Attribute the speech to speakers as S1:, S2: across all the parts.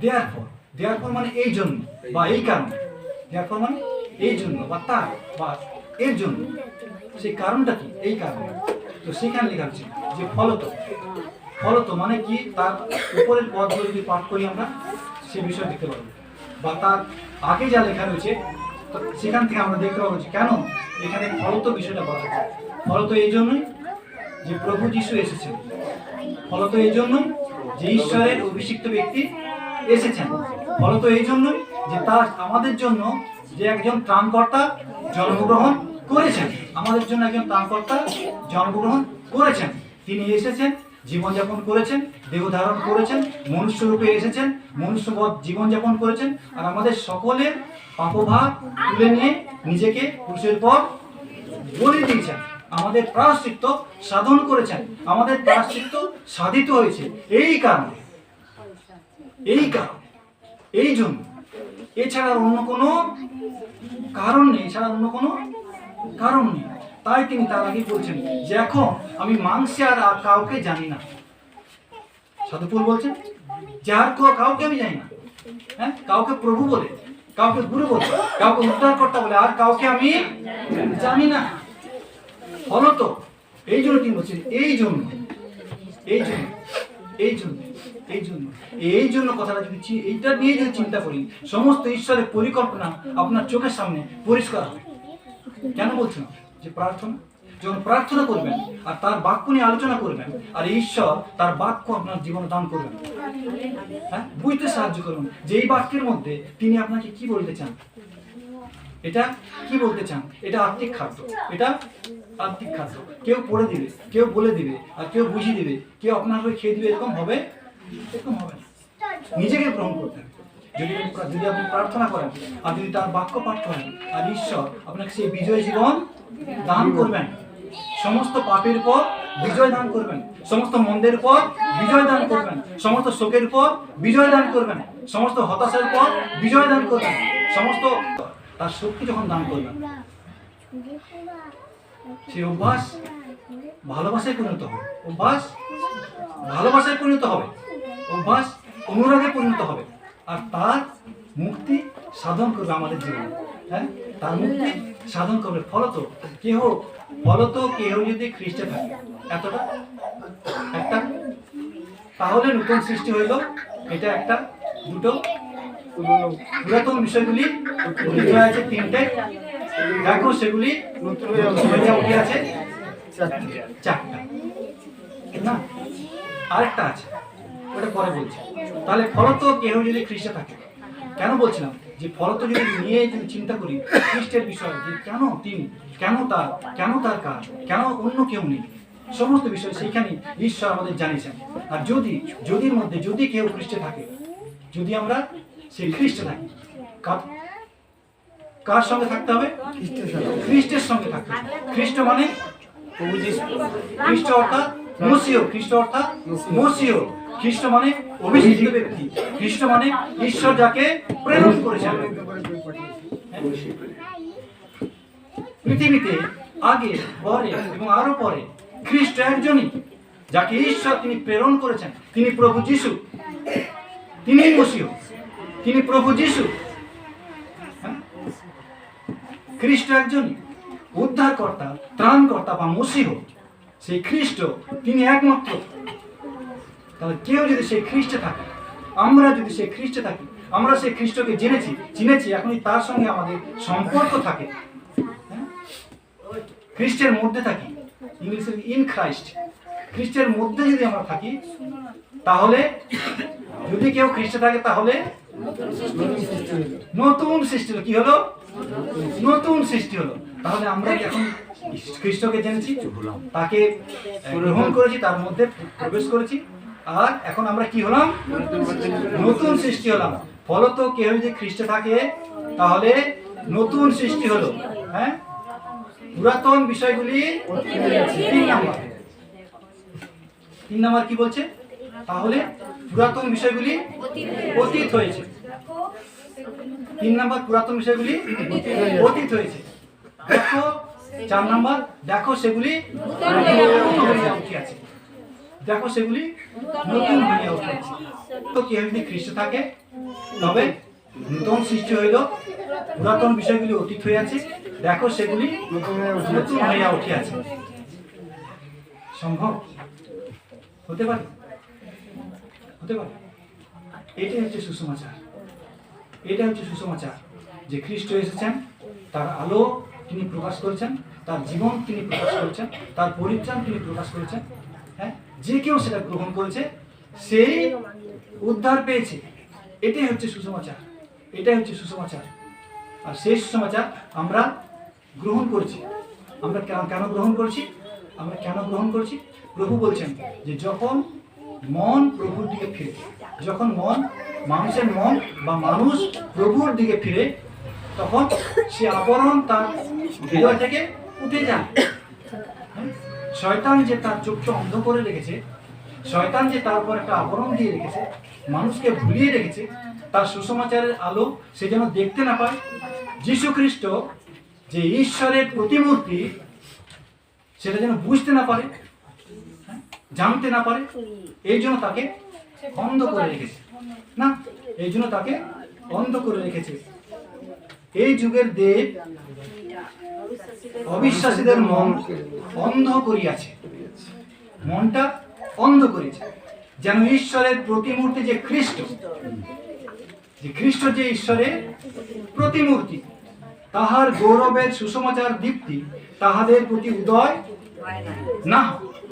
S1: Therefore মানে এই জন্য বা এই কারণে, দেয়ারফর মানে এই জন্য বা তার বা এর জন্য। সেই কারণটা কি? এই কারণে। তো সেখানে লেখা হচ্ছে যে ফলত মানে কি, তার উপরের পদগুলো যদি পাঠ করি আমরা সে বিষয় দেখতে পাবো, বা তার আগে যা লেখা রয়েছে তো সেখান থেকে আমরা দেখতে পাবো যে কেন এখানে ফলত বিষয়টা বলা হচ্ছে। ফলত এই জন্যই যে প্রভু যিশু এসেছেন, ফলত এই জন্যই যে ঈশ্বরের অভিষিক্ত ব্যক্তি এসেছেন, ফলত এই জন্যই যে তার আমাদের জন্য যে একজন ত্রাণকর্তা জন্মগ্রহণ করেছেন, আমাদের জন্য একজন ত্রাণকর্তা জন্মগ্রহণ করেছেন। তিনি এসেছেন, জীবনযাপন করেছেন, দেহ ধারণ করেছেন, মনুষ্যরূপে এসেছেন, মনুষ্যবৎ জীবনযাপন করেছেন, আর আমাদের সকলের পাপভার তুলে নিয়ে নিজেকে ক্রুশের পর বলি দিয়েছেন, আমাদের প্রায়শ্চিত্ত সাধন করেছেন, আমাদের প্রায়শ্চিত্ত সাধিত হয়েছে এই কারণে, এই জন্য। এছাড়া অন্য কোনো কারণ নেই, কারণ নেই। তাই তিনি তার আগে বলছেন যে এখন আমি মাংসে আর কাউকে জানি না। সাধু পৌল বলছেন যে আর কাউকে আমি জানি না, হ্যাঁ, কাউকে প্রভু বলে, কাউকে গুরু বলে, কাউকে উদ্ধারকর্তা বলে আর কাউকে আমি জানি না। ফলত এই জন্য তিনি বলছেন এই জন্য কথাটা যদি এইটা নিয়ে যদি চিন্তা করি, সমস্ত ঈশ্বরের পরিকল্পনা আপনার চোখের সামনে পরিষ্কার হবে। কেন বলছেন যে প্রার্থনা, যখন প্রার্থনা করবেন আর তার বাক্য নিয়ে আলোচনা করবেন আর ঈশ্বর তার বাক্য আপনার জীবনে দান করবেন, হ্যাঁ, বুঝতে সাহায্য করুন যে এই বাক্যের মধ্যে তিনি আপনাকে কি বলতে চান, এটা কি বলতে চান। এটা আত্মিক খাদ্য, এটা আত্মিক খাদ্য। কেউ পড়ে দিবে, কেউ বলে দিবে, আর কেউ বুঝিয়ে দিবে, কেউ আপনার হয়ে খেয়ে দিবে, এরকম হবে না। নিজেকে গ্রহণ করতে হবে। যদি আপনি প্রার্থনা করেন আর যদি তার বাক্য পাঠ করেন, আর ঈশ্বর আপনাকে সেই বিজয় জীবন দান করবেন, সমস্ত পাপের উপর বিজয় দান করবেন, সমস্ত মন্দের উপর বিজয় দান করবেন, সমস্ত শোকের উপর বিজয় দান করবেন, সমস্ত হতাশার উপর বিজয় দান করবেন, সমস্ত তার শক্তি যখন দান করবেন, সেই অভ্যাস ভালোবাসায় পরিণত হবে, অভ্যাস ভালোবাসায় পরিণত হবে, অভ্যাস অনুরাগে পরিণত হবে, আর তার মুক্তি সাধন করবে আমাদের জীবনে, হ্যাঁ, তার মুক্তি সাধন করবে। ফলত কেহ যদি খ্রিস্টে থাকে, এতটা একটা তাহলে নতুন সৃষ্টি হইল। এটা একটা দুটো পুরাতন বিষয়গুলি উঠে আছে, তিনটে দেখো সেগুলি উঠে আছে চারটা, না আরেকটা আছে, ওটা পরে বলছি। তাহলে ফলত কেহ যদি খ্রিস্টে থাকে, কেন বলছিলাম যে ফলত যদি নিয়ে যদি চিন্তা করি খ্রিস্টের বিষয়, যে কেন তিনি, কেন তার কাজ, কেন অন্য কেউ নেই, সমস্ত বিষয় সেইখানে ঈশ্বর আমাদের জানিয়েছেন। আর যদির মধ্যে যদি কেউ খ্রিস্টে থাকে, যদি আমরা সেই খ্রিস্টে থাকি, কার সঙ্গে থাকতে হবে? খ্রিস্টের সঙ্গে থাকতে হবে। খ্রিস্ট মানে খ্রিস্ট অর্থাৎ মসিহ, খ্রিস্ট অর্থাৎ মসিহ, খ্রিস্ট মানে অভিষিক্ত ব্যক্তি, খ্রিস্ট মানে ঈশ্বর যাকে প্রেরণ করেছেন। পৃথিবীতে আগে, পরে এবং আরো পরে খ্রিস্ট একজনই, যাকে ঈশ্বর তিনি প্রেরণ করেছেন, তিনি প্রভু যিশু, তিনি মসিহ, তিনি প্রভু যিশু। খ্রিস্ট একজনই উদ্ধারকর্তা, ত্রাণকর্তা বা মসিহ, সেই খ্রিস্ট তিনি একমাত্র। তাহলে কেউ যদি সেই খ্রিস্টে থাকে, আমরা যদি সেই খ্রিস্টে থাকি, আমরা সেই খ্রিস্টকে চিনেছি, এখনই তার সঙ্গে আমাদের সম্পর্ক থাকে, খ্রিস্টের মধ্যে থাকি, ইংলিশে ইন ক্রাইস্ট, খ্রিস্টের মধ্যে যদি আমরা থাকি, তাহলে যদি কেউ খ্রিস্টে থাকে তাহলে নতুন সৃষ্টি হলো। কি হলো? নতুন সৃষ্টি হলো। তাহলে আমরা এখন খ্রিস্টকে জেনেছি, তাকে গ্রহণ করেছি, তার মধ্যে প্রবেশ করেছি, আর এখন আমরা কি হলাম? নতুন সৃষ্টি হলাম। ফলত কেউ যদি খ্রিস্টে থাকে তাহলে নতুন সৃষ্টি হলো, হ্যাঁ, পুরাতন বিষয়গুলি 3 নাম্বার কি বলছে? তাহলে পুরাতন বিষয়গুলি অতীত হয়েছে। 3 নাম্বার পুরাতন বিষয়গুলি অতীত হয়েছে। দেখো 4 নাম্বার, দেখো সেগুলি উঠে আছে। দেখো সেগুলি নতুন হইয়া উঠিয়াছে। তো কেউ যদি খ্রিস্ট থাকে তবে নতুন সৃষ্টি হইল, পুরাতন বিষয়গুলি অতীত হইয়াছে, দেখো সেগুলি নতুন হইয়া উঠিয়াছে। সম্ভব? হতে পারে, হতে পারে। এটাই হচ্ছে সুসমাচার। এটা হচ্ছে সুসমাচার যে খ্রিস্ট এসেছেন, তার আলো তিনি প্রকাশ করেছেন, তার জীবন তিনি প্রকাশ করেছেন, তার পরিত্রাণ তিনি প্রকাশ করেছেন। হ্যাঁ, যে কেউ সেটা গ্রহণ করেছে সেই উদ্ধার পেয়েছে। এটাই হচ্ছে সুসমাচার, এটাই হচ্ছে সুসমাচার। আর সেই সুসমাচার আমরা গ্রহণ করেছি। আমরা কেন গ্রহণ করেছি? আমরা কেন গ্রহণ করেছি? প্রভু বলছেন যে যখন মন প্রভুর দিকে ফিরে, যখন মানুষের মন বা মানুষ প্রভুর দিকে ফিরে, তখন সে আবরণ তার হৃদয় থেকে উঠে যায়। শয়তান যে তার চোখকে অন্ধ করে রেখেছে, শয়তান যে তার উপর একটা আবরণ দিয়ে রেখেছে, মানুষকে ভুলিয়ে রেখেছে, তার সুসমাচারের আলো সে যেন দেখতে না পায়। যীশু খ্রিস্ট যে ঈশ্বরের প্রতিমূর্তি, সেটা যেন বুঝতে না পারে, জানতে না পারে, এই জন্য তাকে অন্ধ করে রেখেছে। না, এই জন্য তাকে অন্ধ করে রেখেছে। এই যুগের দেব অবিশ্বাসীদের মন অন্ধ করিয়াছে, মনটা অন্ধ করেছে, যেন ঈশ্বরের প্রতিমূর্তি যে খ্রিস্ট, যে ঈশ্বরের প্রতিমূর্তি, তাহার গৌরবের সুসমাচার দীপ্তি তাহাদের প্রতি উদয় না।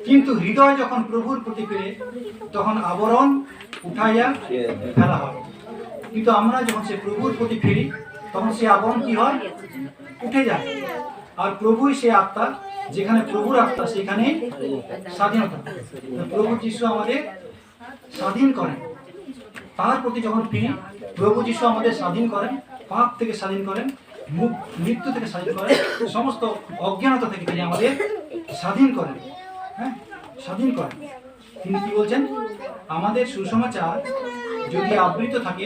S1: কিন্তু হৃদয় যখন প্রভুর প্রতি ফিরে, তখন আবরণ উঠাইয়া ফেলা হয়। কিন্তু আমরা যখন সে প্রভুর প্রতি ফিরি, তখন সে আবরণ কি হয়? উঠে যায়। আর প্রভুই সে আত্মা, যেখানে প্রভুর আত্মা সেখানে স্বাধীনতা। প্রভু যিশু আমাদের স্বাধীন করেন। তার প্রতি যখন ফিরি, প্রভু যিশু আমাদের স্বাধীন করেন, পাপ থেকে স্বাধীন করেন, মৃত্যু থেকে স্বাধীন করেন, সমস্ত অজ্ঞানতা থেকে তিনি আমাদের স্বাধীন করেন। হ্যাঁ, স্বাধীন করেন। তিনি কি বলছেন? আমাদের সুসমাচার যদি আবৃত থাকে,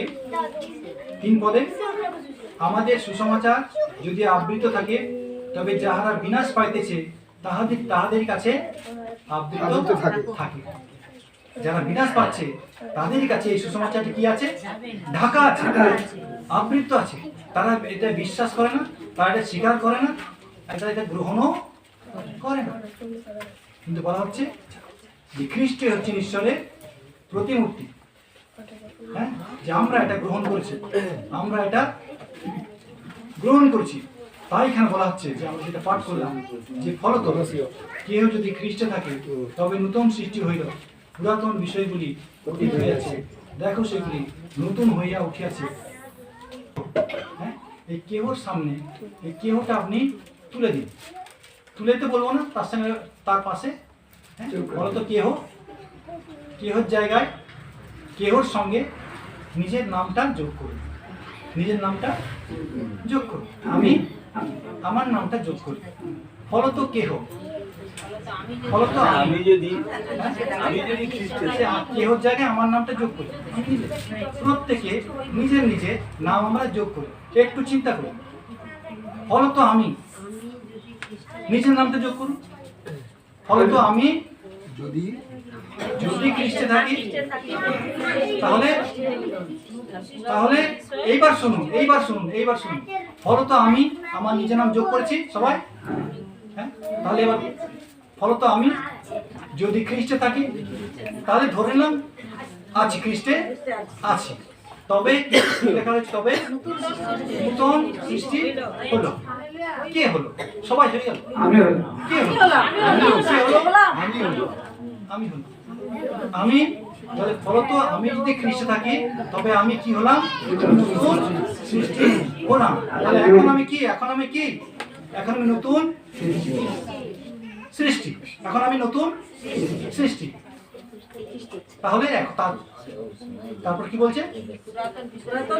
S1: 3 পদে, আমাদের সুসমাচার যদি আবৃত থাকে, তবে যাহারা বিনাশ পাইতেছে তাহাদের কাছে আবৃত থাকে। যারা বিনাশ পাচ্ছে তাদের কাছে এই সুসমাচারটি কি আছে? ঢাকা আছে, আবৃত আছে। তারা এটা বিশ্বাস করে না, তারা এটা স্বীকার করে না, তারা এটা গ্রহণও করে না। কিন্তু বলা হচ্ছে যে খ্রিস্ট হচ্ছেন ঈশ্বরের প্রতিমূর্তি। হ্যাঁ, যে আমরা এটা গ্রহণ করেছি, আমরা এটা গ্রহণ করছি। তাই এখানে বলা হচ্ছে যে আমরা যেটা পাঠ করলাম, যে ফলত কেউ যদি খ্রিস্টে থাকে তবে নতুন সৃষ্টি হইল, পুরাতন বিষয়গুলি অতীত হইয়াছে, দেখো সেগুলি নতুন হইয়া উঠিয়াছে। হ্যাঁ, এই কেহর সামনে এই কেহটা আপনি তুলে দিন। তুলে দিতে বলবো না, তার সঙ্গে তার পাশে বলতো কেহর জায়গায় কেহর সঙ্গে নিজের নামটা যোগ করুন। নিজের নামটা যোগ করুন। আমি আমার নামটা যোগ করি। ফলত কেহ, ফলত আমি যদি কেহর জায়গায় আমার নামটা যোগ করি, প্রত্যেকে নিজের নিজের নাম আমরা যোগ করি। একটু চিন্তা করি। ফলত আমি নিজের নামটা যোগ করুন। ফলত আমি যদি খ্রিস্টে থাকি, তাহলে এইবার শুনুন। ফলত আমি আমার নিজের নাম যোগ করেছি সবাই। হ্যাঁ, তাহলে এবার ফলত আমি যদি খ্রিস্টে থাকি, তাহলে ধরে নিলাম আছি, খ্রিস্টে আছি। তবে লেখা হয়েছে তবে নতুন সৃষ্টি হলো। কে হলো? সবাই হয়ে গেল। কে হলো? আমি। তাহলে ফলত আমি যদি খ্রিস্টে থাকি, তবে আমি কি হলাম? নতুন সৃষ্টি হলাম। তাহলে এখন আমি কি? এখন আমি নতুন সৃষ্টি। এখন আমি নতুন সৃষ্টি। তাহলে তারপর কি বলছে?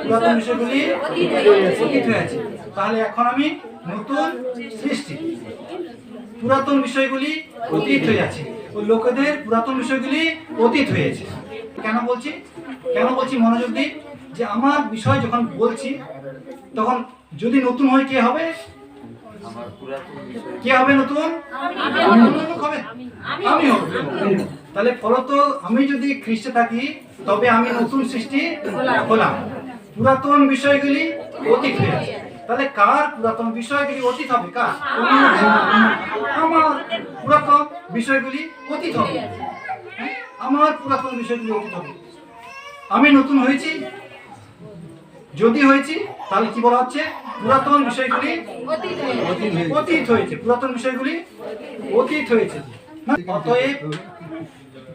S1: পুরাতন বিষয়গুলি অতীত হয়েছে। তাহলে এখন আমি নতুন সৃষ্টি। পুরাতন বিষয়গুলি অতীত হয়ে আছে। ওই লোকেদের পুরাতন বিষয়গুলি অতীত হয়েছে। কেন বলছি মনোযোগ দিন, যে আমার বিষয় যখন বলছি, তখন যদি নতুন হয় কে হবে? কে হবে নতুন? আমি হব। তাহলে ফলত আমি যদি খ্রিস্টে থাকি তবে আমি নতুন সৃষ্টি হলাম, পুরাতন বিষয়গুলি অতীত হয়ে আছে। তাহলে কার পুরাতন বিষয়গুলি অতীত হবে? কার? আমার পুরাতন বিষয়গুলি অতীত হবে। আমার পুরাতন বিষয়গুলি অতীত হবে। আমি নতুন হয়েছি, যদি হয়েছি তাহলে কি বলা হচ্ছে? পুরাতন বিষয়গুলি অতীত হয়েছে। পুরাতন বিষয়গুলি অতীত হয়েছে। অতএব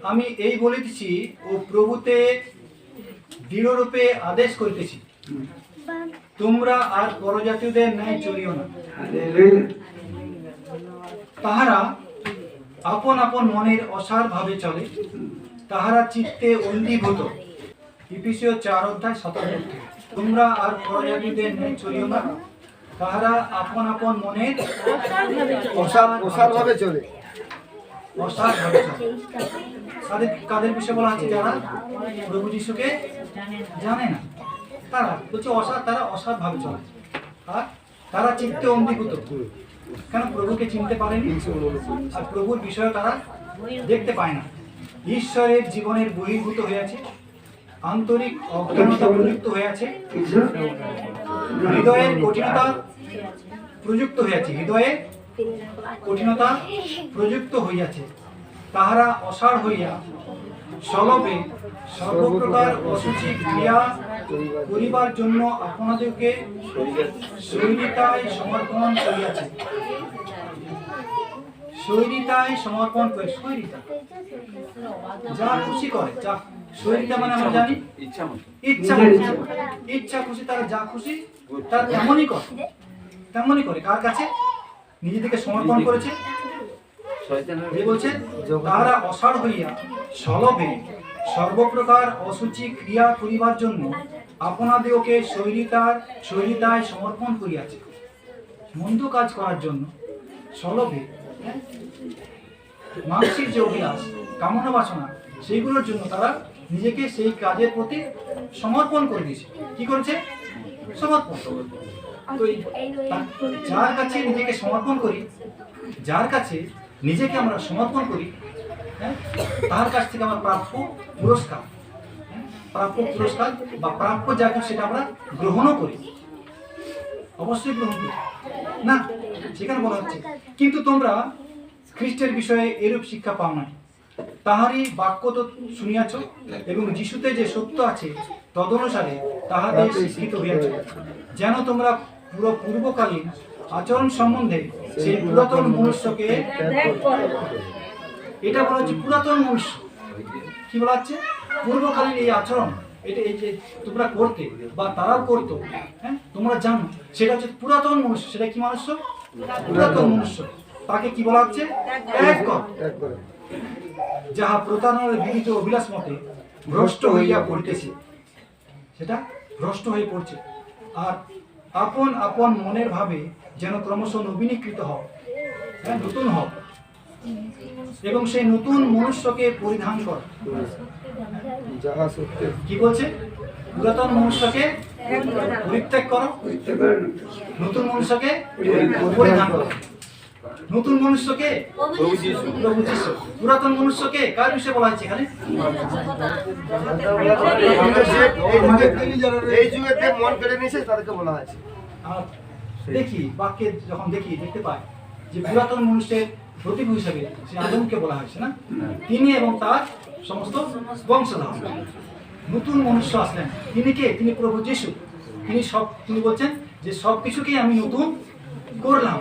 S1: আমি এই বলিতেছি ও প্রভুতে দৃঢ়রূপে আদেশ করিতেছি, তোমরা আর পরজাতীয়দের ন্যায় চলিও না। তাহারা আপন আপন মনের অসার ভাবে চলে, তাহারা চিত্তে অন্ধীভূত। ইফিসীয় 4:17। তোমরা আর পরজাতীয়দের ন্যায় চলিও না, তাহারা আপন আপন মনের
S2: অসার ভাবে চলে।
S1: অসার ভাবে চলে। কাদের বিষয়ে বলা হচ্ছে? যারা প্রভু যিশুকে জানে না, তারা বলছে অসার, তারা অসার ভাবে চলে। আর তারা চিত্তে অন্ধীভূত, কেন? প্রভুকে চিনতে পারেনি, আর প্রভুর বিষয় তারা দেখতে পায় না। ঈশ্বরের জীবনের বহির্ভূত হয়েছে, আন্তরিক অজ্ঞানতা প্রযুক্ত হয়েছে, হৃদয়ের কঠিনতা প্রযুক্ত হয়েছে, হৃদয়ে কঠিনতা প্রযুক্ত হইয়াছে। তাহারা অসাড় হইয়া সলভে সর্বপ্রকার অসুচি ক্রিয়া করিবার জন্য আপনাদেরকে শৈরিতায় সমর্পণ করিয়াছে। শৈরিতায় সমর্পণ করে, শৈরিতা যা খুশি করে, যা শৈরিতা মানে আমরা জানি ইচ্ছা খুশি, তারা যা খুশি তারা তেমনই করে। কার কাছে? নিজেদেরকে সমর্পণ করেছে। বলছে তাহারা অসাড় হইয়া সলভে সর্বপ্রকার অসুচি ক্রিয়া করিবার জন্য আপনাদেরকে শৈরিতায় সমর্পণ করিয়াছে। মন্দ কাজ করার জন্য সলভে, মানসিক যে অভিলাষ, কামনা বাসনা, সেইগুলোর জন্য তারা নিজেকে সেই কাজের প্রতি সমর্পণ করে দিয়েছে। কি করেছে? সমর্পণ। যার কাছে নিজেকে সমর্পণ করি, যার কাছে নিজেকে আমরা সমর্পণ করি, তার কাছ থেকে আমরা প্রাপ্য পুরস্কার বা প্রাপ্য যা কিছু সেটা আমরা গ্রহণও করি, অবশ্যই গ্রহণ করি না। সেখানে বলা হচ্ছে কিন্তু তোমরা খ্রিস্টের বিষয়ে এরূপ শিক্ষা পাও না, তাহারই বাক্য তো শুনিয়াছ এবং যিশুতে যে সত্য আছে তদনুসারে তাহাদের শিক্ষিত হইয়াছ, যেন তোমরা পূর্বকালীন আচরণ সম্বন্ধে সেই পুরাতন মনুষ্যকে, এটা বলা হচ্ছে পুরাতন মনুষ্য। কি বলা হচ্ছে? পূর্বকালীন এই আচরণ, এটা এই যে তোমরা করতে বা তারাও করতো, তোমরা জানো, সেটা হচ্ছে পুরাতন মনুষ্য। সেটা কি মনুষ্য? পুরাতন মনুষ্য। তাকে কি বলা হচ্ছে? ত্যাগ কর, যাহা প্রতারণার বিহিত অভিলাষ মতে ভ্রষ্ট হইয়া পড়িতেছে। সেটা ভ্রষ্ট হয়ে পড়ছে। আর আপন আপন মনের ভাবে যেন ক্রমশ নবীনীকৃত হও, নতুন হও, এবং সেই নতুন মনুষ্যকে পরিধান কর। কি বলছে? পুরাতন মনুষ্যকে পরিত্যাগ করো, নতুন মনুষ্যকে পরিধান করো। নতুন মনুষ্যকে প্রভু যিশু, পুরাতন মনুষ্যকে কার বিষয়ে বলা হচ্ছে এখানে?
S2: এই যুগেতে মন কেড়ে নিয়েছে তাদেরকে বলা হয়েছে।
S1: দেখি বাক্যে যখন দেখতে পাই যে পুরাতন মনুষ্যের প্রতীক হিসাবে সে আদমকে বলা হয়েছে না, তিনি এবং তার সমস্ত বংশধর। নতুন মনুষ্য আসলেন, তিনি কে? তিনি প্রভু যিশু। তিনি বলছেন যে সব কিছুকেই আমি নতুন করলাম।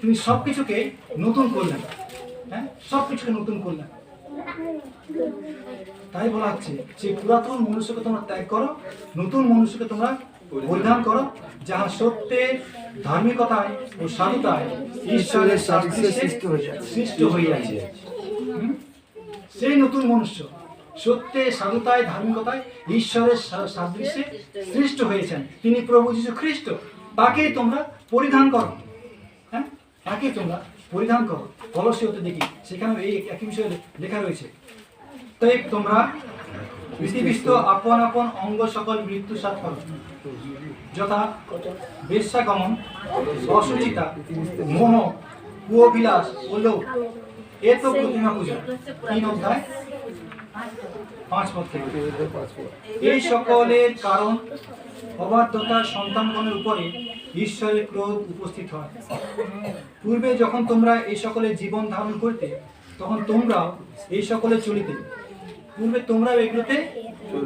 S1: তিনি সব কিছুকে নতুন করলেন, সব কিছুকে নতুন করলেন। তাই বলা হচ্ছে সেই পুরাতন মনুষ্যকে তোমরা ত্যাগ করো, নতুন মনুষ্যকে তোমরা পরিধান করো, যাহা সত্যের ধার্মিকতায় ও সাধুতায় ঈশ্বরের সাদৃশ্যে সৃষ্ট হইয়াছে। সেই নতুন মনুষ্য সত্যে, সাধুতায়, ধার্মিকতায় ঈশ্বরের সাদৃশ্যে সৃষ্ট হয়েছেন। তিনি প্রভু যীশু খ্রিস্ট। তাকেই তোমরা পরিধান করো, তাকেই তোমরা পরিধান করো। কলসীয়তে দেখি সেখানে এই একই বিষয়ে লেখা রয়েছে। তাই তোমরা পৃথিবীস্থ আপন আপন অঙ্গ সকল মৃত্যু সাত করো, যথা বেশ্যাগমন, অসুচিতা, মোহ, কুঅভিলাষ ও লোভ, এ তো প্রতিমা পূজা 3 অধ্যায় 5 পদ থেকে। এই সকলের কারণ অবাধ্যতার সন্তানগণের উপরে ঈশ্বরের ক্রোধ উপস্থিত হয়। পূর্বে যখন তোমরা এই সকলের জীবন ধারণ করতে, তখন তোমরাও এই সকলে চলিতে। পূর্বে তোমরাও এগুলোতে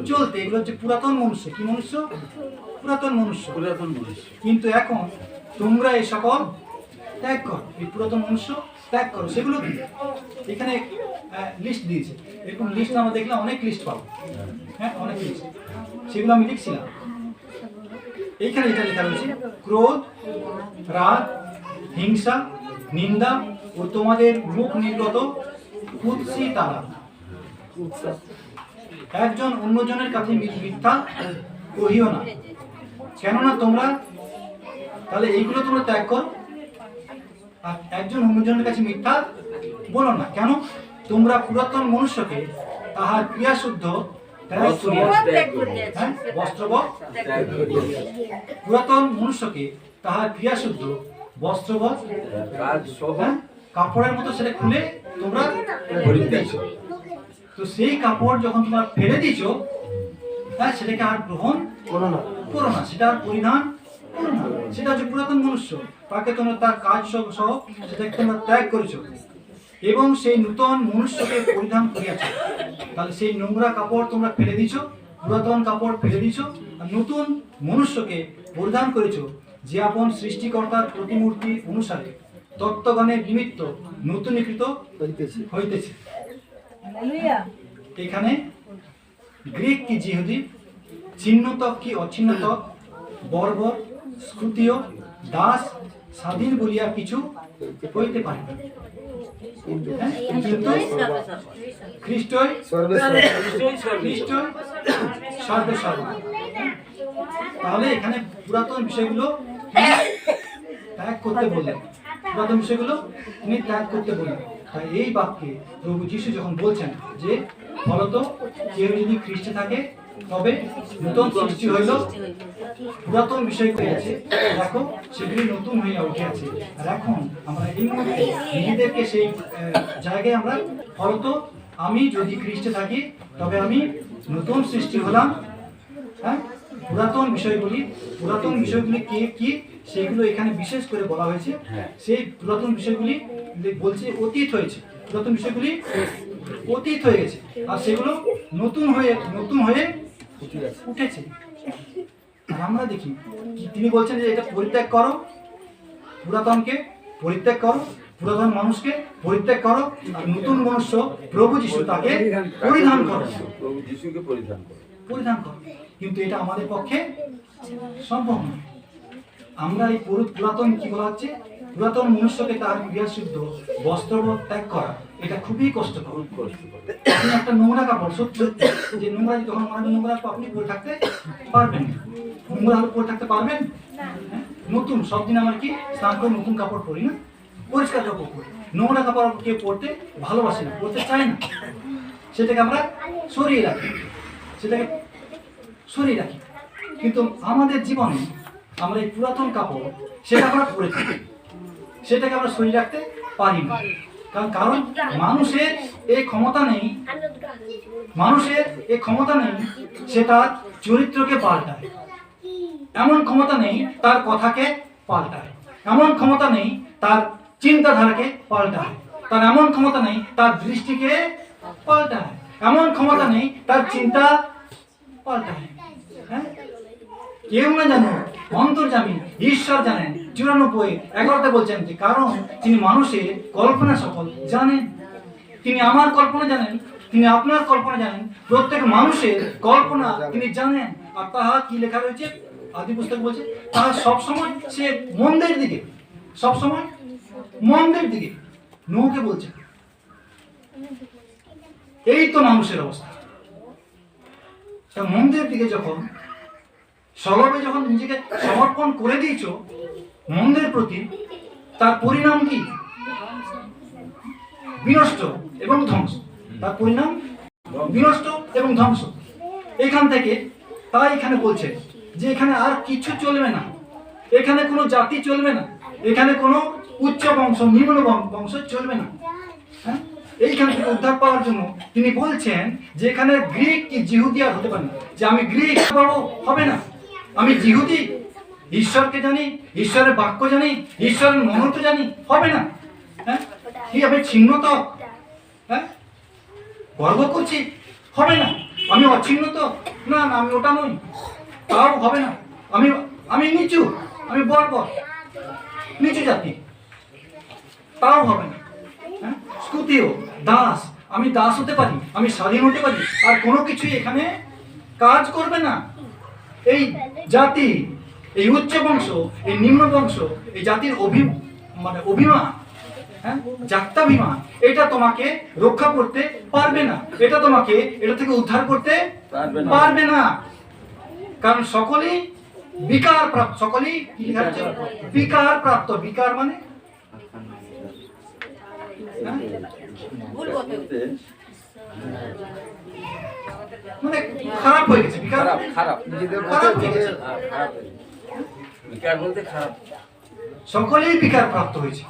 S1: চলতে। এগুলো হচ্ছে পুরাতন মনুষ্য। কি মনুষ্য? পুরাতন মনুষ্য। কিন্তু এখন তোমরা এই সকল ত্যাগ করো। এই পুরাতন মনুষ্য ত্যাগ করো। সেগুলো কি? এখানে লিস্ট দিয়েছে। এরকম লিস্ট আমরা দেখলাম, অনেক লিস্ট পাবো। হ্যাঁ, অনেক লিস্ট। সেগুলো আমি লিখছিলাম। এইখানে এটা লেখা রয়েছে ক্রোধ, রাগ, হিংসা, নিন্দা ও তোমাদের মুখ নির্গত কুৎসি তারা। একজন অন্যজনের কাছে মিথ্যা কহিও না, কেননা তোমরা, তাহলে এইগুলো তোমরা ত্যাগ করো। আর একজন অন্যজনের কাছে মিথ্যা বলো না। কেন? তোমরা পুরাতন মনুষ্যকে তাহার ক্রিয়াশুদ্ধ বস্ত্রবৎ, পুরাতন মনুষ্যকে তাহার ক্রিয়াশুদ্ধ বস্ত্রবৎ কাপড়ের মতো সেটা খুলে তোমরা ফেলে দিয়েছো। তো সেই কাপড় যখন তোমরা ফেলে দিয়েছো, হ্যাঁ, সেটাকে আর গ্রহণ করো না, সেটা আর পরিধান করো না। সেটা হচ্ছে পুরাতন মনুষ্য। তাকে তোমরা তার কাজ সহ সেটাকে তোমরা ত্যাগ করেছো এবং সেই নূতন মনুষ্যকে পরিধান করিয়াছ। তাহলে সেই নোংরা কাপড় তোমরা ফেলে দিয়েছো, পুরাতন কাপড় ফেলে দিয়েছো, আর নতুন মনুষ্যকে পরিধান করেছো, যে আপন সৃষ্টিকর্তার প্রতিমূর্তি অনুসারে তত্ত্বজ্ঞানের নিমিত্ত নূতনীকৃত হইতেছে। এখানে গ্রিক কি জিহুদি, ছিন্নতক কি অছিন্নতক, বর্বর, স্কুতীয়, দাস, স্বাধীন বলিয়া কিছু হইতে পারে না। কিন্তু খ্রিস্টই সর্বসর্বা। তাহলে এখানে পুরাতন বিষয়গুলো ত্যাগ করতে বললেন, পুরাতন বিষয়গুলো তিনি ত্যাগ করতে বললেন। তাই এই বাক্যে প্রভু যীশু যখন বলছেন যে ফলত কেউ যদি খ্রিস্টে থাকে তবে নতুন সৃষ্টি হইল, পুরাতন বিষয় হয়ে আছে, দেখো সেগুলি নতুন হইয়া উঠে আছে। আর এখন আমরা এই মুহূর্তে নিজেদেরকে সেই জায়গায় আমরা ফলত আমি যদি খ্রিস্টে থাকি তবে আমি নতুন সৃষ্টি হলাম। হ্যাঁ, পুরাতন বিষয়গুলি কে কি সেগুলো এখানে বিশেষ করে বলা হয়েছে। সেই পুরাতন বিষয়গুলি বলছে অতীত হয়েছে, পুরাতন বিষয়গুলি অতীত হয়ে গেছে, আর সেগুলো নতুন হয়ে উঠেছে। আর আমরা দেখি তিনি বলছেন যে এটা পরিত্যাগ করো, পুরাতনকে পরিত্যাগ করো, পুরাতন মানুষকে পরিত্যাগ করো, আর নতুন মনুষ্য প্রভু যীশু তাকে পরিধান করো, প্রভু যীশুকে পরিধান করো। কিন্তু এটা আমাদের পক্ষে সম্ভব নয়। আমরা এই পুরাতন কি বলা হচ্ছে, পুরাতন মনুষ্যকে তার ক্রিয়াশুদ্ধ বস্ত্র ত্যাগ করা, এটা খুবই কষ্টকর। আপনি একটা নোংরা কাপড়, সত্যি যে নোংরা, যখন নোংরা আপনি পরে থাকতে পারবেন, নোংরা পরে থাকতে পারবেন? নতুন সব দিন আমার কি স্নান করে নতুন কাপড় পরি না, পরিষ্কার কাপড় পরি। নোংরা কাপড় কেউ পরতে ভালোবাসে না, পরতে চায় না, সেটাকে আমরা সরিয়ে রাখি। কিন্তু আমাদের জীবনে আমরা এই পুরাতন কাপড় সেটা আমরা পরে থাকি, সেটাকে আমরা সরিয়ে রাখতে পারি না। কারণ মানুষের এই ক্ষমতা নেই সে তার চরিত্রকে পাল্টায়, এমন ক্ষমতা নেই তার কথাকে পাল্টায়, এমন ক্ষমতা নেই তার চিন্তাধারাকে পাল্টায়, তার এমন ক্ষমতা নেই তার দৃষ্টিকে পাল্টায়, এমন ক্ষমতা নেই তার চিন্তা পাল্টায়। হ্যাঁ, কেউ না জানো অন্তর্যামী ঈশ্বর জানেন। 94:11 বলছেন যে কারণ তিনি মানুষের কল্পনা সকল জানেন। তিনি আমার কল্পনা জানেন, তিনি আপনার কল্পনা জানেন, প্রত্যেক মানুষের কল্পনা তিনি জানেন। আর তাহা কি লেখা রয়েছে আদি পুস্তক বলছে, তাহা সবসময় সে মন্দের দিকে, সবসময় মন্দের দিকে। নোকে বলছে এই তো মানুষের অবস্থা। মন্দের দিকে যখন সলবে যখন নিজেকে সমর্পণ করে দিয়েছো মন্দের প্রতি, তার পরিণাম কি? বিনষ্ট এবং ধ্বংস। তার পরিণাম বিনষ্ট এবং ধ্বংস। এখান থেকে তাই এখানে বলছে যে এখানে আর কিছু চলবে না, এখানে কোনো জাতি চলবে না, এখানে কোনো উচ্চ বংশ নিম্ন বংশ চলবে না। হ্যাঁ, এইখান থেকে উদ্ধার পাওয়ার জন্য তিনি বলছেন যে এখানে গ্রিক কি জিহুদি আর হতে পারে না, যে আমি গ্রিক পাবো হবে না, আমি জিহুদি ঈশ্বরকে জানি, ঈশ্বরের বাক্য জানি, ঈশ্বরের মহত্ব জানি, হবে না। হ্যাঁ, কি আমি ছিন্নত, হ্যাঁ গর্ব করছি, হবে না। আমি অছিন্নত, না না আমি ওটা নই, তাও হবে না। আমি আমি নিচু, আমি বর্বর, নিচু জাতি, তাও হবে না। হ্যাঁ, স্কুতিও দাস, আমি দাস হতে পারি, আমি স্বাধীন হতে পারি, আর কোনো কিছুই এখানে কাজ করবে না। এই জাতি, এই উচ্চ বংশ, এই নিম্ন বংশ, এই জাতির অভিমান, হ্যাঁ জাত্যাভিমান, এটা তোমাকে রক্ষা করতে পারবে না, এটা তোমাকে এটা থেকে উদ্ধার করতে পারবে না। কারণ সকলেই বিকার প্রাপ্ত, সকলেই কি লেখা আছে? বিকার প্রাপ্ত। বিকার মানে হ্যাঁ? মানে খারাপ হয়ে গেছে, বিকার
S3: খারাপ
S2: নিজেদের
S1: খারাপ
S2: মধ্যে
S1: হয়ে গেছে।
S3: খারাপ বিকার বলতে খারাপ।
S1: সকলেই বিকার প্রাপ্ত হয়েছে।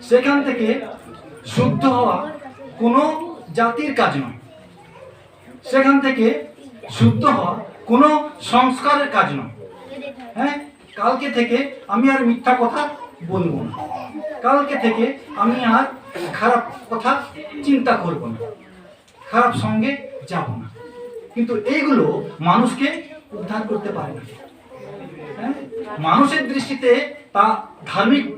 S1: সেখান থেকে শুদ্ধ হওয়া কোনো জাতির কাজ নয়, সেখান থেকে শুদ্ধ হওয়া কোনো সংস্কারের কাজ নয়। হ্যাঁ, কালকে থেকে আমি আর মিথ্যা কথা বলবো না, কালকে থেকে আমি আর খারাপ কথা চিন্তা করব না, খারাপ সঙ্গে যাব না। কিন্তু এইগুলো মানুষকে উদ্ধার করতে পারে না। হ্যাঁ, মানুষের দৃষ্টিতে তা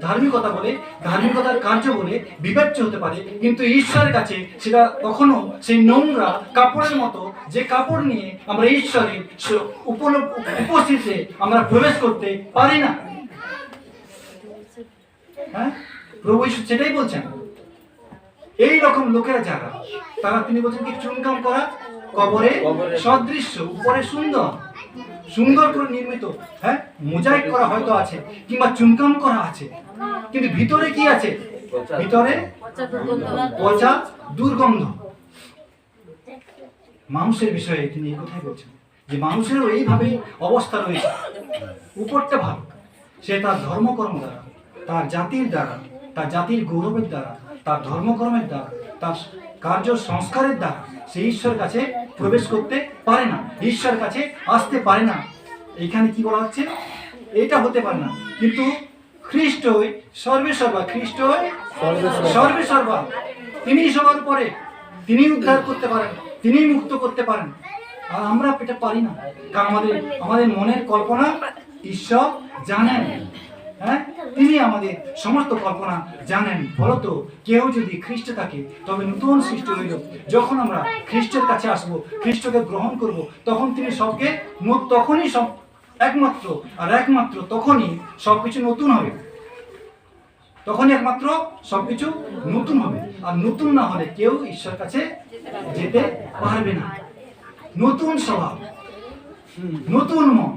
S1: ধার্মিকতা বলে, ধার্মিকতার কার্য বলে বিবেচ্য হতে পারে, কিন্তু ঈশ্বরের কাছে সেটা কখনো সেই নোংরা কাপড়ের মতো, যে কাপড় নিয়ে আমরা ঈশ্বরের উপস্থিতিতে আমরা প্রবেশ করতে পারি না। হ্যাঁ, প্রভু ঈশ্বর সেটাই বলছেন। এই রকম লোকেরা যারা, তারা তিনি বলছেন কি চুনকাম করা কবরে সদৃশ্য, উপরে সুন্দর সুন্দর করে নির্মিত, হ্যাঁ মোজাইক করা হয়তো আছে, কিংবা চুনকাম করা আছে, কিন্তু ভিতরে কি আছে? ভিতরে পচা দুর্গন্ধ। মানুষের বিষয়ে তিনি এই কথাই বলছেন যে মানুষেরও এইভাবেই অবস্থা রয়েছে। উপরটা ভালো, সে তার ধর্মকর্ম দ্বারা, তার জাতির দ্বারা, তার জাতির গৌরবের দ্বারা, তার ধর্মকর্মের দ্বারা, তার কার্য সংস্কারের দ্বারা সে ঈশ্বরের কাছে প্রবেশ করতে পারে না, ঈশ্বরের কাছে আসতে পারে না। এইখানে কি বলা হচ্ছে? এটা হতে পারে না। কিন্তু খ্রিস্টই সর্বেসর্বা, খ্রিস্টই সর্বেসর্বা, তিনি সবার উপরে, তিনি উদ্ধার করতে পারেন, তিনি মুক্ত করতে পারেন। আর আমরা এটা পারি না, কারণ আমাদের মনের কল্পনা ঈশ্বর জানেন। হ্যাঁ, তিনি আমাদের সমস্ত কল্পনা জানেন। ফলত কেউ যদি খ্রিস্টে থাকে তবে নতুন সৃষ্টি হইল। যখন আমরা খ্রিস্টের কাছে আসবো, খ্রিস্টকে গ্রহণ করব, তখন তিনি সবকে, তখনই সব একমাত্র তখনই সবকিছু নতুন হবে, তখনই একমাত্র সবকিছু নতুন হবে। আর নতুন না হলে কেউ ঈশ্বর কাছে যেতে পারবে না। নতুন স্বভাব, নতুন মন,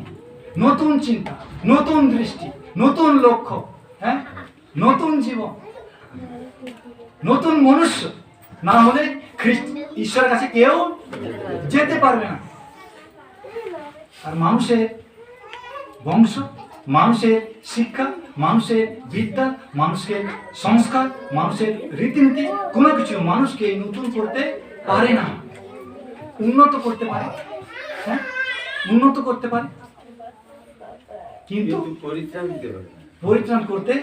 S1: নতুন চিন্তা, নতুন দৃষ্টি, নতুন লক্ষ্য, হ্যাঁ নতুন জীবন, নতুন মনুষ্য না হলে ঈশ্বরের কাছে কেউ যেতে পারবে না। আর মানুষের বংশ, মানুষের শিক্ষা, মানুষের বিদ্যা, মানুষের সংস্কার, মানুষের রীতিনীতি, কোনো কিছু মানুষকে নতুন করতে পারে না। উন্নত করতে পারে, হ্যাঁ উন্নত করতে পারে, কিন্তু পরিত্রাণ করতে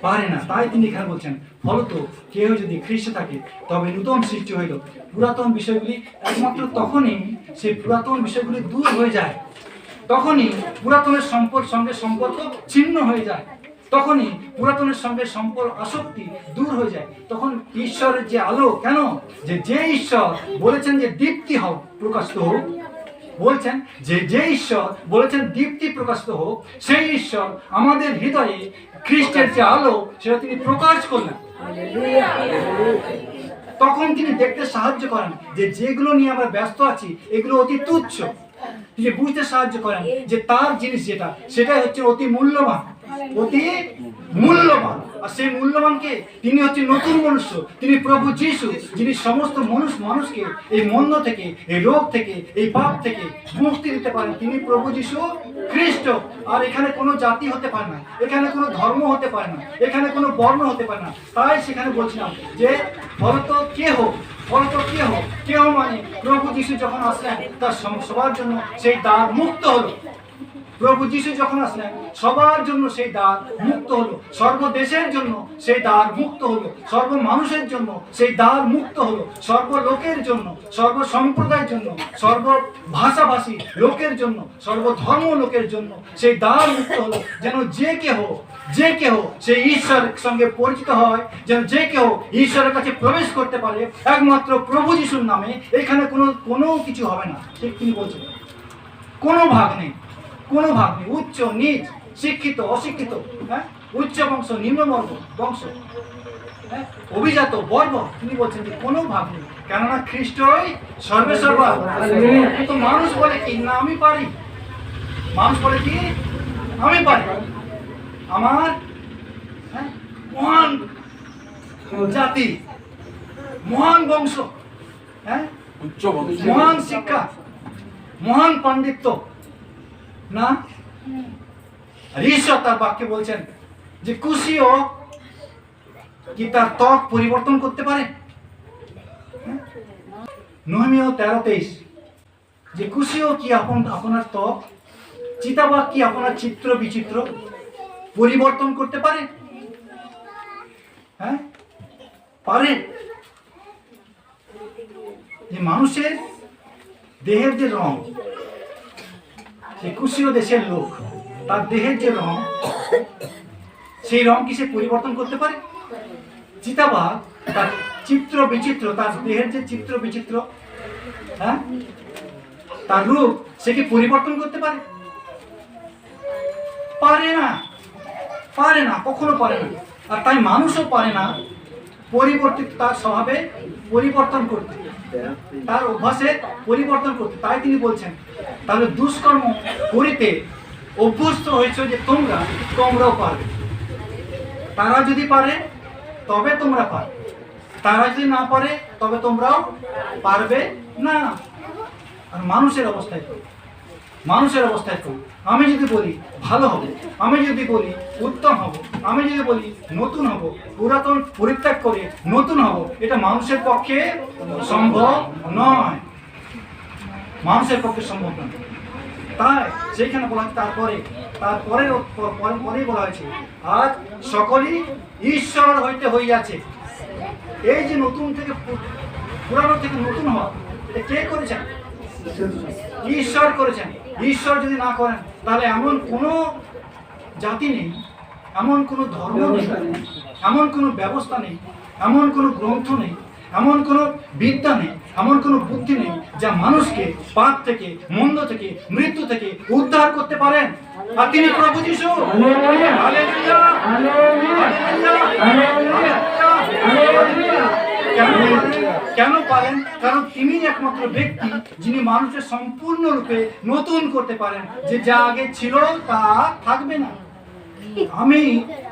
S1: পারে না। তাই তিনি এখানে বলছেন, ফলত কেউ যদি খ্রিস্টে থাকে তবে নতুন সৃষ্টি হইল। পুরাতন বিষয়গুলি একমাত্র তখনই, সেই পুরাতন বিষয়গুলি দূর হয়ে যায়, তখনই পুরাতনের সঙ্গে সম্পর্ক ছিন্ন হয়ে যায়, তখনই পুরাতনের সঙ্গে আসক্তি দূর হয়ে যায়। তখন ঈশ্বরের যে আলো, কেন যে ঈশ্বর বলেছেন যে দীপ্তি হোক, প্রকাশিত হোক, বলছেন যে ঈশ্বর বলেছেন দীপ্তি প্রকাশিত হোক, সেই ঈশ্বর আমাদের হৃদয়ে খ্রিস্টের যে আলো সেটা তিনি প্রকাশ করলেন। তখন তিনি দেখতে সাহায্য করেন যে যেগুলো নিয়ে আমরা ব্যস্ত আছি এগুলো অতি তুচ্ছ, তিনি বুঝতে সাহায্য করেন যে তার জিনিস যেটা, সেটাই হচ্ছে অতি মূল্যবান। অতি মূল্যবান। আর সেই মূল্যবানকে তিনি হচ্ছে নতুন মনুষ্য, তিনি প্রভু যীশু, যিনি সমস্ত মানুষকে এই মন্দ থেকে, এই রোগ থেকে, এই পাপ থেকে মুক্তি দিতে পারেন। তিনি প্রভু যীশু খ্রিস্ট। আর এখানে কোনো জাতি হতে পারে না, এখানে কোনো ধর্ম হতে পারে না, এখানে কোনো বর্ণ হতে পারে না। তাই সেখানে বলছিলাম যে ফলত কেহ মানে প্রভু যীশু যখন আসলেন তার সবার জন্য সেই দ্বার মুক্ত হলো। প্রভু যীশু যখন আসলেন সবার জন্য সেই দ্বার মুক্ত হলো, সর্বদেশের জন্য সেই দ্বার মুক্ত হলো, সর্ব মানুষের জন্য সেই দ্বার মুক্ত হলো, সর্বলোকের জন্য, সর্ব সম্প্রদায়ের জন্য, সর্ব ভাষাভাষী লোকের জন্য, সর্বধর্ম লোকের জন্য সেই দ্বার মুক্ত হলো। যেন যে কেহ সেই ঈশ্বরের সঙ্গে পরিচিত হয়, যেন যে কেউ ঈশ্বরের কাছে প্রবেশ করতে পারে একমাত্র প্রভু যিশুর নামে। এখানে কোনো কিছু হবে না। ঠিক তিনি বলছেন কোনো ভাগ নেই, উচ্চ নিচ, শিক্ষিত অশিক্ষিত, হ্যাঁ, উচ্চ বংশ নিম্ন বংশ, হ্যাঁ, অভিজাত বর্গ, তিনি বলছেন যে কোনো ভাগ নেই, কেননা খ্রিস্টই সর্বেসর্বা। তো মানুষ বলে কি না আমি পারি, মানুষ বলে কি আমি পারি, আমার মহান জাতি, মহান বংশ, হ্যাঁ, মহান শিক্ষা, মহান পাণ্ডিত্য না। আর ঈশ্বর তার বাক্যে বলছেন যে কুশিও কি তার ত্বক পরিবর্তন করতে পারে? নেহেমিয়া 13:23, যে কুশিও কি আপনার ত্বক, চিতাবাঘ কি আপনার চিত্র বিচিত্র পরিবর্তন করতে পারে? হ্যাঁ, পারে। যে মানুষের দেহের যে রং, কুশীয় দেশের লোক, তার দেহের যে রং, সেই রং কি সে পরিবর্তন করতে পারে? চিতাবাঘ তার চিত্র বিচিত্র, তার দেহের যে চিত্র বিচিত্র, হ্যাঁ, তার রূপ সে কি পরিবর্তন করতে পারে? পারে না, কখনো পারে না। আর তাই মানুষও পারে না পরিবর্তিত তার স্বভাবে পরিবর্তন করতে, তার অভ্যাসে পরিবর্তন করতে। তাই তিনি বলছেন তাহলে দুষ্কর্ম করিতে অভ্যস্ত হয়েছে যে তোমরাও পারবে। তারা যদি পারে তবে তোমরা পারবে, তারা যদি না পারে তবে তোমরাও পারবে না। আর মানুষের অবস্থায় তো আমি যদি বলি ভালো হবো, আমি যদি বলি উত্তম হব, আমি যদি বলি নতুন হব, পুরাতন পরিত্যাগ করে নতুন হব, এটা মানুষের পক্ষে সম্ভব নয়, মানুষের পক্ষে সম্ভব নয়। তাই সেইখানে বলা হচ্ছে তারপরে বলা হয়েছে আজ সকলেই ঈশ্বর হইতে হইয়াছে। এই যে নতুন থেকে পুরানো থেকে নতুন হওয়া, এটা কে করেছেন? ঈশ্বর করেছেন। ঈশ্বর যদি না করেন তাহলে এমন কোনো জাতি নেই, এমন কোনো ধর্ম নেই, এমন কোনো ব্যবস্থা নেই, এমন কোনো গ্রন্থ নেই, এমন কোনো বিদ্যা নেই, এমন কোনো বুদ্ধি নেই যা মানুষকে পাপ থেকে, মন্দ থেকে, মৃত্যু থেকে উদ্ধার করতে পারেন। আর তিনি প্রভু যিশু। Hallelujah, hallelujah. কেন পারেন? কারণ তিনি একমাত্র ব্যক্তি যিনি মানুষের সম্পূর্ণরূপে নতুন করতে পারেন। যে যা আগে ছিল তা থাকবে না। আমি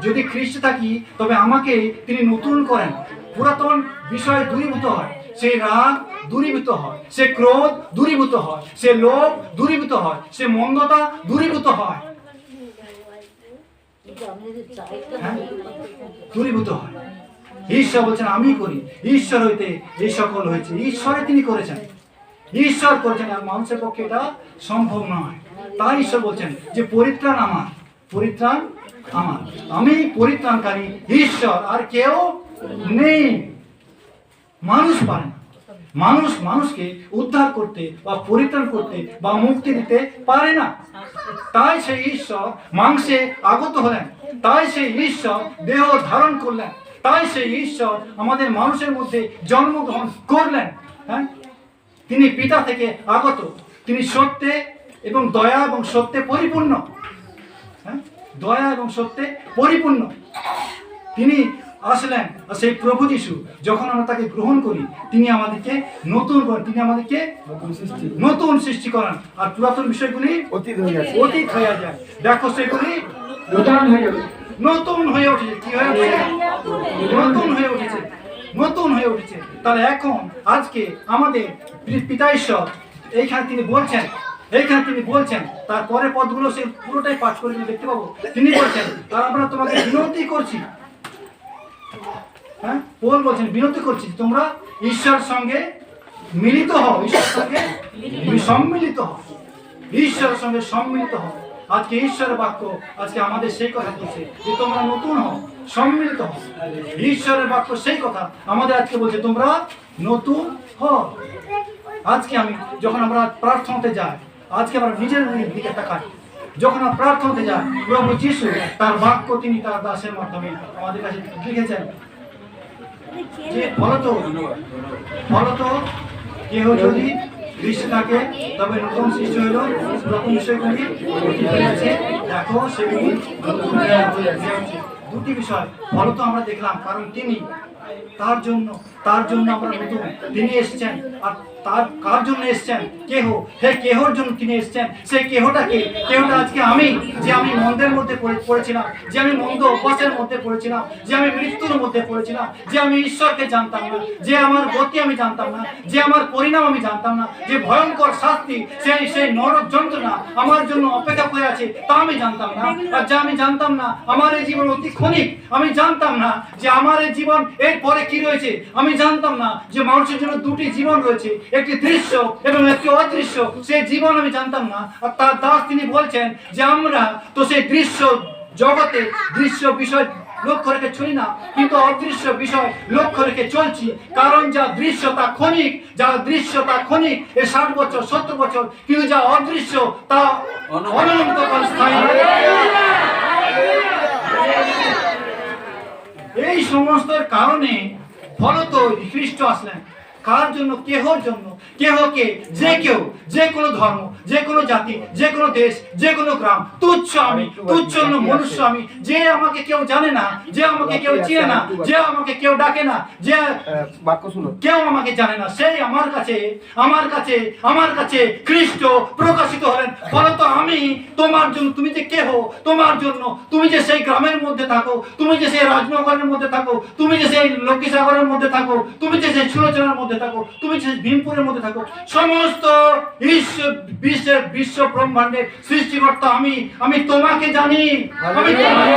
S1: যদি খ্রিস্ট থাকি তবে আমাকে তিনি নতুন করেন। পুরাতন বিষয় দূরীভূত হয়, সেই রাগ দূরীভূত হয়, সে ক্রোধ দূরীভূত হয়, সে লোভ দূরীভূত হয়, সে মন্দতা দূরীভূত হয়, দূরীভূত হয়। ঈশ্বর বলছেন আমি করি, ঈশ্বর হইতে এই সকল হয়েছে, ঈশ্বরে তিনি করেছেন, ঈশ্বর করেছেন। আর মানুষের পক্ষে এটা সম্ভব নয়। তাই ঈশ্বর বলছেন যে পরিত্রাণ আমার, আমি পরিত্রাণকারী ঈশ্বর, আর কেউ নেই। মানুষ পারে না, মানুষকে উদ্ধার করতে বা পরিত্রাণ করতে বা মুক্তি দিতে পারে না। তাই সেই ঈশ্বর মাংসে আগত হলেন, তাই সেই ঈশ্বর দেহ ধারণ করলেন, তাই সেই ঈশ্বর আমাদের মানুষের মধ্যে জন্মগ্রহণ করলেন। হ্যাঁ, তিনি পিতা থেকে আগত, তিনি সত্যে এবং দয়া এবং সত্যে পরিপূর্ণ। হ্যাঁ, দয়া এবং সত্যে পরিপূর্ণ তিনি আসলেন। আর সেই প্রভু যিশু যখন আমরা তাকে গ্রহণ করি, তিনি আমাদেরকে নতুন করেন, তিনি আমাদেরকে নতুন সৃষ্টি করেন। আর পুরাতন বিষয়গুলি অতীত হয়ে যায়। দেখো সেগুলি নতুন হয়ে উঠেছে। কি হয়ে উঠেছে? নতুন হয়ে উঠেছে, নতুন হয়ে উঠেছে। তাহলে এখন আজকে আমাদের পিতা ঈশ্বর এইখানে তিনি বলছেন, তারপরে পদগুলো সে পুরোটাই পাঠ করে নিয়ে দেখতে পাবো। তিনি বলছেন, আর আমরা তোমাকে বিনতি করছি, হ্যাঁ পৌল বলছেন বিনতি করছি তোমরা ঈশ্বরের সঙ্গে মিলিত হও, ঈশ্বরের সঙ্গে সম্মিলিত হও, ঈশ্বরের সঙ্গে সম্মিলিত হও। আজকে ঈশ্বরের বাক্য আজকে আমাদের সেই কথা বলছে যে তোমরা নতুন হও, সম্মিলিত হও। ঈশ্বরের বাক্য সেই কথা আমাদের আজকে বলছে তোমরা নতুন হও। আজকে আমি যখন আমরা প্রার্থনাতে যাই, আজকে আমরা নিজের দিকে তাকাই, যখন আমরা প্রার্থনাতে যাই, প্রভু যিশু তার বাক্য তিনি তার দাসের মাধ্যমে আমাদের কাছে লিখেছেন যে ফলত কেহ যদি খ্রিস্ট থাকে তবে নতুন সৃষ্টি হইল, নতুন বিষয়গুলি আছে, দেখো সেগুলি দুটি বিষয় ফলত আমরা দেখলাম, কারণ তিনি তার জন্য আমরা নতুন, তিনি এসেছেন। আর তার কার জন্য এসেছেন? কেহ, হে কেহর জন্য তিনি এসেছেন। সেই কেহটাকে, কেহটা আজকে আমি, যে আমি মন্দের মধ্যে পড়েছিলাম, যে আমি মন্দ অভ্যাসের মধ্যে পড়েছিলাম, যে আমি মৃত্যুর মধ্যে পড়েছিলাম, যে আমি ঈশ্বরকে জানতাম না, যে আমার গতি আমি জানতাম না, যে আমার পরিণাম আমি জানতাম না, যে ভয়ঙ্কর শাস্তি সেই নরক যন্ত্রণা আমার জন্য অপেক্ষা করে আছে তা আমি জানতাম না। আর যা আমি জানতাম না আমার এই জীবন অতি ক্ষণিক, আমি জানতাম না যে আমার এই জীবন এর পরে কি রয়েছে, আমি জানতাম না যে মানুষের জন্য দুটি জীবন রয়েছে, একটি দৃশ্য এবং একটি অদৃশ্য, সেই জীবন আমি জানতাম না। আর তার দাস তিনি বলছেন যে আমরা তো সেই দৃশ্য জগতে দৃশ্য বিষয় লক্ষ্য রেখে চলি না, কিন্তু অদৃশ্য বিষয় লক্ষ্য রেখে চলছি। কারণ যা দৃশ্য তা ক্ষণিক, এ 60 বছর 70 বছর, কিন্তু যা অদৃশ্য তা অনন্তকাল স্থায়ী। এই সমস্ত কারণে ফলত খ্রিস্ট আসলেন। কার জন্য? কেহর জন্য। কেহকে, যে কেউ, যে কোনো ধর্ম, যে কোনো জাতি, যে কোনো দেশ, যে কোনো গ্রাম, তুচ্ছ আমি, তুচ্ছ মনুষ্য আমি, যে আমাকে কেউ জানে না, যে আমাকে কেউ চিনে না, যে আমাকে কেউ ডাকে না, যে
S2: বাক্য শুনো,
S1: কেউ আমাকে জানে না, সেই আমার কাছে খ্রিস্ট প্রকাশিত হলেন। ফলত আমি তোমার জন্য, তুমি যে কেহ, তোমার জন্য, তুমি যে সেই গ্রামের মধ্যে থাকো, তুমি যে সেই রাজনগরের মধ্যে থাকো, তুমি যে সেই লক্ষ্মীসাগরের মধ্যে থাকো, তুমি যে সেই সুলোচনার মধ্যে থাকো, তুমি যে ভীমপুরের মধ্যে থাকো, সমস্ত বিশ্ব ব্রহ্মাণ্ডের সৃষ্টিকর্তা আমি তোমাকে জানি, আমি তোমাকে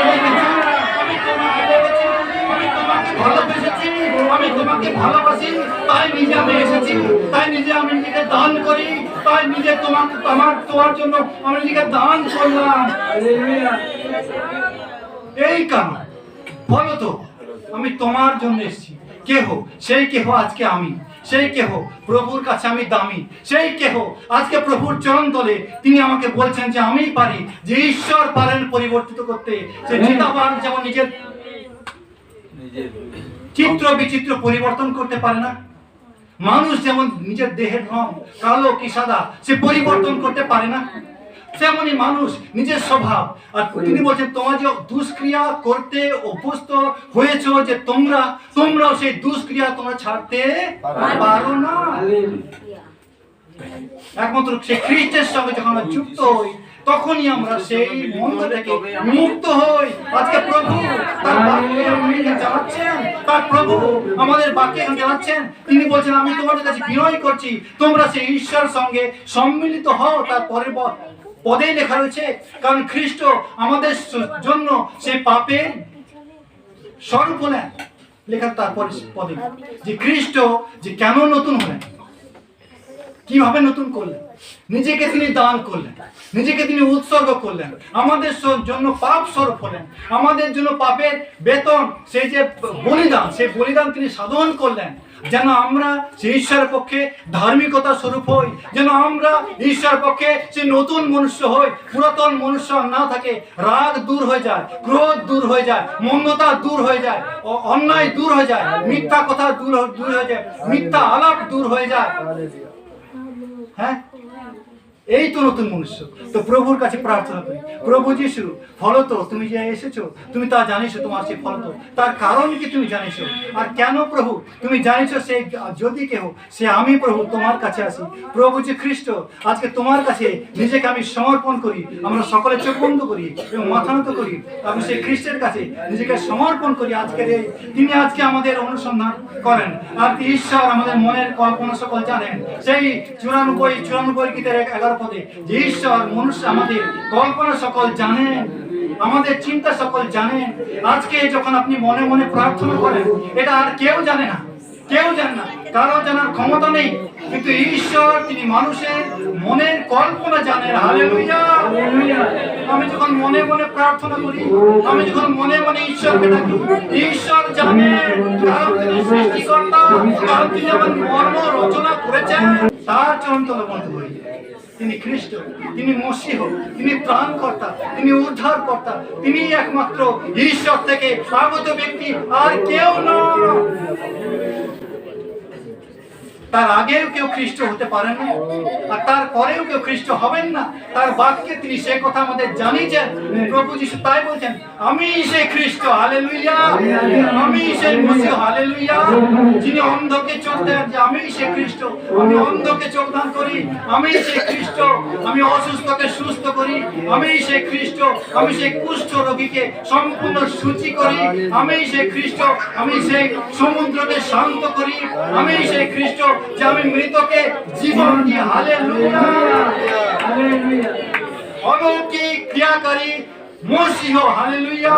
S1: ভালোবেসেছি, আমি তোমাকে ভালোবাসি, তাই নিজে আমি এসেছি, তাই নিজে আমি নিজেকে দান করি, তাই নিজে তোমার জন্য আমি নিজেকে দান করলাম। এই কারণ ফলত আমি তোমার জন্য এসেছি। কেহ, সেই কেহ আজকে আমি, সেই কেহ প্রভুর কাছে আমি দামি, সেই কেহ আজকে প্রভুর চরণ তলে তিনি আমাকে বলছেন যে আমি পারি, যে ঈশ্বর পারেন পরিবর্তিত করতে। সে চিতাবান যেমন নিজের চিত্র বিচিত্র পরিবর্তন করতে পারে না, মানুষ যেমন নিজের দেহের রং কালো কি সাদা সে পরিবর্তন করতে পারে না, তেমনি মানুষ নিজের স্বভাব। আর তিনি বলছেন তোমরা যে দুষ্ক্রিয়া করতে অভ্যস্ত হয়েছো, যে তোমরাও সেই দুষ্ক্রিয়া তোমরা ছাড়তে পারো না। একমাত্র সেই খ্রিস্টের সঙ্গে যখন আমরা যুক্ত হই তখনই আমরা সেই মন্দ থেকে মুক্ত হই। আজকে প্রভু তার বাক্যে আমাদেরকে জানাচ্ছেন, তার প্রভু আমাদের বাক্যে জানাচ্ছেন, তিনি বলছেন আমি তোমাদের কাছে বিনয় করছি তোমরা সেই ঈশ্বরের সঙ্গে সম্মিলিত হও। তার পরের পদেই লেখা রয়েছে, কারণ খ্রিস্ট আমাদের জন্য সেই পাপের স্বরূপ হলেন। লেখা তারপরে পদে যে খ্রিস্ট যে কেন নতুন হলেন, কিভাবে নতুন করলেন, নিজেকে তিনি দান করলেন, নিজেকে তিনি উৎসর্গ করলেন, আমাদের জন্য পাপ স্বরূপ হলেন, আমাদের জন্য পাপের বেতন সেই যে বলিদান, সেই বলিদান তিনি সাধন করলেন, যেন আমরা সেই ঈশ্বরের পক্ষে ধার্মিকতা স্বরূপ হই, যেন আমরা ঈশ্বরের পক্ষে সেই নতুন মনুষ্য হই, পুরাতন মনুষ্য না থাকে। রাগ দূর হয়ে যায়, ক্রোধ দূর হয়ে যায়, মন্দতা দূর হয়ে যায়, অন্যায় দূর হয়ে যায়, মিথ্যা কথা দূর হয়ে যায়, মিথ্যা আলাপ দূর হয়ে যায়। হ্যাঁ, এই তো নতুন মনুষ্য। তো প্রভুর কাছে প্রার্থনা করি, প্রভু যিশু, ফলত তুমি যে এসেছো তুমি তা জানিছো, তোমার সেই ফলত তার কারণ কি তুমি জানিছো, আর কেন প্রভু তুমি জানিছো সে যদি কেহ সে আমি প্রভু তোমার কাছে আসি। প্রভু যে খ্রিস্ট, আজকে তোমার কাছে নিজেকে আমি সমর্পণ করি। আমরা সকলে চোখ বন্ধ করি এবং মাথা নত করি, আমি সেই খ্রিস্টের কাছে নিজেকে সমর্পণ করি। আজকের তিনি আজকে আমাদের অনুসন্ধান করেন, আর ঈশ্বর আমাদের মনের কল্পনা সকল জানেন। সেই 94 গীতের 11 পদে যে ঈশ্বর মনুষ্য আমাদের কল্পনা সকল জানেন, আমাদের চিন্তা সকল জানেন। আজকে যখন আপনি মনে মনে প্রার্থনা করেন, এটা আর কেউ জানে না, কেউ জানে না, কারো জানার ক্ষমতা নেই, কিন্তু ঈশ্বর তিনি মানুষের মনের কল্পনা জানেন। হালেলুয়া। আমি যখন মনে মনে প্রার্থনা করি, আমি যখন মনে মনে ঈশ্বরকে ডাকি, ঈশ্বর জানেন, কারণ তিনি সৃষ্টিকর্তা, কারণ তিনি আমার মর্ম রচনা করেছেন। তার চরণতলে বন্ধ হয়ে তিনি খ্রিস্ট, তিনি মসীহ, তিনি ত্রাণকর্তা, তিনি উদ্ধারকর্তা, তিনি একমাত্র ঈশ্বর থেকে আগত ব্যক্তি, আর কেউ নয়। তার আগেও কেউ খ্রিস্ট হতে পারেন না, আর তারপরেও কেউ খ্রিস্ট হবেন না। তার বাক্যে তিনি সে কথা আমাদের জানিয়েছেন। প্রভু যিশু তাই বলছেন, আমি সেই খ্রিস্ট, হালেলুয়া, আমি সেই মসীহ, হালেলুয়া, যিনি অন্ধকে চোখ দেন, যে আমি সেই খ্রিস্ট, আমি অন্ধকে চোখ দান করি, আমি সেই খ্রিস্ট, আমি অসুস্থকে সুস্থ করি, আমি সেই খ্রিস্ট, আমি সেই কুষ্ঠ রোগীকে সম্পূর্ণ সূচি করি, আমি সেই খ্রিস্ট, আমি সেই সমুদ্রকে শান্ত করি, আমি সেই খ্রিস্ট, যে আমি মৃতকে জীবন দিই। হালেলুয়া, হালেলুয়া, অলৌকিক ক্রিয়াকারী মসীহ, হালেলুয়া।